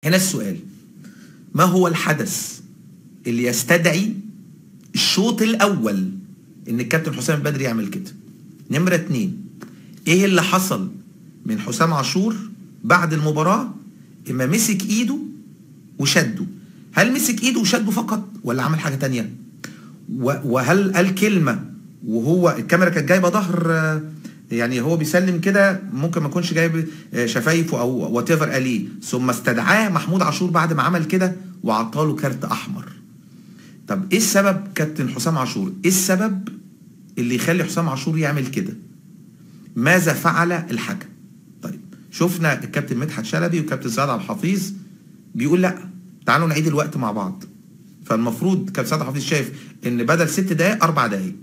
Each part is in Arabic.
هنا السؤال: ما هو الحدث اللي يستدعي الشوط الاول ان الكابتن حسام البدري يعمل كده؟ نمرة 2، ايه اللي حصل من حسام عاشور بعد المباراة اما مسك ايده وشده؟ هل مسك ايده وشده فقط ولا عمل حاجة تانية؟ وهل قال كلمة وهو الكاميرا كانت جايبة ظهر، يعني هو بيسلم كده، ممكن ما يكونش جايب شفايفه او وات ايفر قال ايه، ثم استدعاه محمود عاشور بعد ما عمل كده وعطاله كارت احمر. طب ايه السبب كابتن حسام عاشور؟ ايه السبب اللي يخلي حسام عاشور يعمل كده؟ ماذا فعل الحكم؟ طيب شفنا الكابتن مدحت شلبي والكابتن سعد عبد الحفيظ بيقول لا تعالوا نعيد الوقت مع بعض. فالمفروض كابتن سعد عبد الحفيظ شايف ان بدل 6 دقائق 4 دقائق،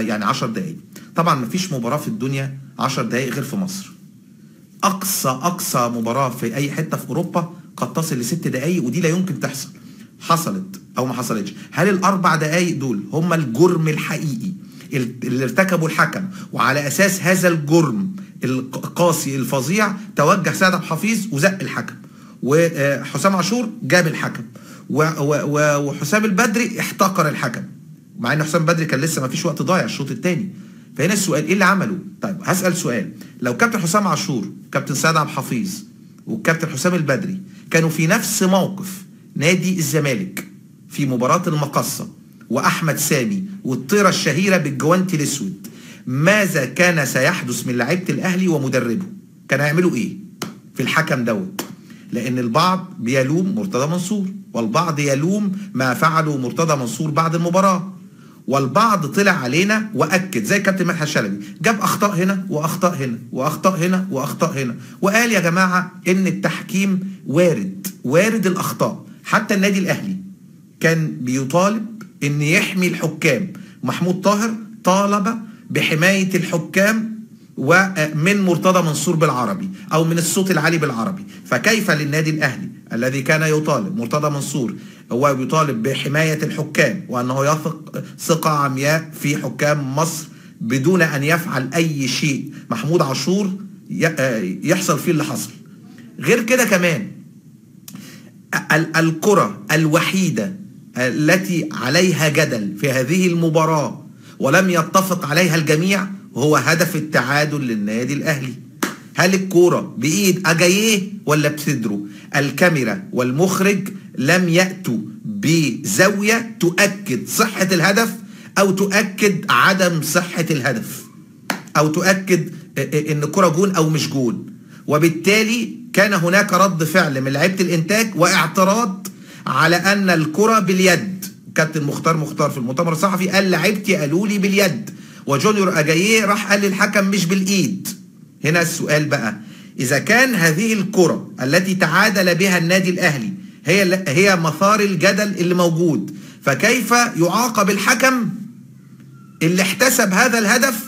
يعني 10 دقائق. طبعا مفيش مباراه في الدنيا 10 دقائق غير في مصر. اقصى مباراه في اي حته في اوروبا قد تصل ل 6 دقائق، ودي لا يمكن تحصل. حصلت او ما حصلتش. هل الاربع دقائق دول هم الجرم الحقيقي اللي ارتكبوا الحكم، وعلى اساس هذا الجرم القاسي الفظيع توجه سعد عبد الحفيظ وزق الحكم، وحسام عاشور جاب الحكم، وحسام البدري احتقر الحكم، مع ان حسام البدري كان لسه ما فيش وقت ضايع الشوط الثاني. فهنا السؤال: ايه اللي عمله؟ طيب هسأل سؤال: لو كابتن حسام عاشور، كابتن سعد عبد الحفيظ، والكابتن حسام البدري كانوا في نفس موقف نادي الزمالك في مباراة المقصة واحمد سامي والطيرة الشهيرة بالجوانتي الاسود، ماذا كان سيحدث من لعيبة الاهلي ومدربه؟ كان هيعملوا ايه في الحكم دوت؟ لان البعض بيلوم مرتضى منصور، والبعض يلوم ما فعله مرتضى منصور بعد المباراة، والبعض طلع علينا واكد زي كابتن مدحت شلبي، جاب اخطاء هنا واخطاء هنا واخطاء هنا واخطاء هنا، وقال يا جماعه ان التحكيم وارد الاخطاء. حتى النادي الاهلي كان بيطالب ان يحمي الحكام. محمود طاهر طالب بحمايه الحكام ومن مرتضى منصور بالعربي او من الصوت العالي بالعربي. فكيف للنادي الاهلي الذي كان يطالب مرتضى منصور، هو يطالب بحمايه الحكام وانه يثق ثقه عمياء في حكام مصر بدون ان يفعل اي شيء محمود عاشور يحصل فيه اللي حصل؟ غير كده كمان الكرة الوحيدة التي عليها جدل في هذه المباراة ولم يتفق عليها الجميع هو هدف التعادل للنادي الأهلي. هل الكرة بإيد أجاييه ولا بصدره؟ الكاميرا والمخرج لم يأتوا بزاوية تؤكد صحة الهدف أو تؤكد عدم صحة الهدف أو تؤكد إن الكرة جون أو مش جون، وبالتالي كان هناك رد فعل من لعيبة الإنتاج واعتراض على أن الكرة باليد. كابتن مختار في المؤتمر الصحفي قال لعيبتي قالوا لي باليد، وجونيور أجاييه راح قال للحكم مش بالإيد. هنا السؤال بقى: إذا كان هذه الكرة التي تعادل بها النادي الأهلي هي مثار الجدل اللي موجود، فكيف يعاقب الحكم اللي احتسب هذا الهدف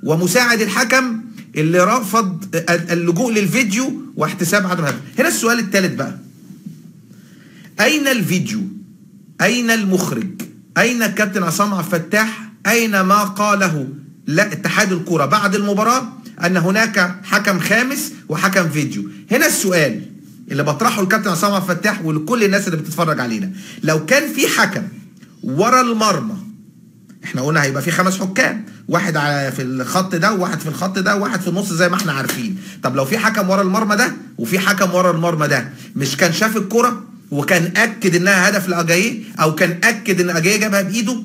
ومساعد الحكم اللي رفض اللجوء للفيديو واحتساب عدم الهدف؟ هنا السؤال الثالث بقى: أين الفيديو؟ أين المخرج؟ أين الكابتن عصام عبد الفتاح؟ أين ما قاله اتحاد الكرة بعد المباراة أن هناك حكم خامس وحكم فيديو؟ هنا السؤال اللي بطرحه الكابتن عصام عبد الفتاح ولكل الناس اللي بتتفرج علينا: لو كان في حكم ورا المرمى، احنا قلنا هيبقى في 5 حكام، واحد في الخط ده وواحد في الخط ده وواحد في النص زي ما احنا عارفين. طب لو في حكم ورا المرمى ده وفي حكم ورا المرمى ده، مش كان شاف الكرة وكان اكد انها هدف لاجاييه، او كان اكد ان اجاييه جابها بايده؟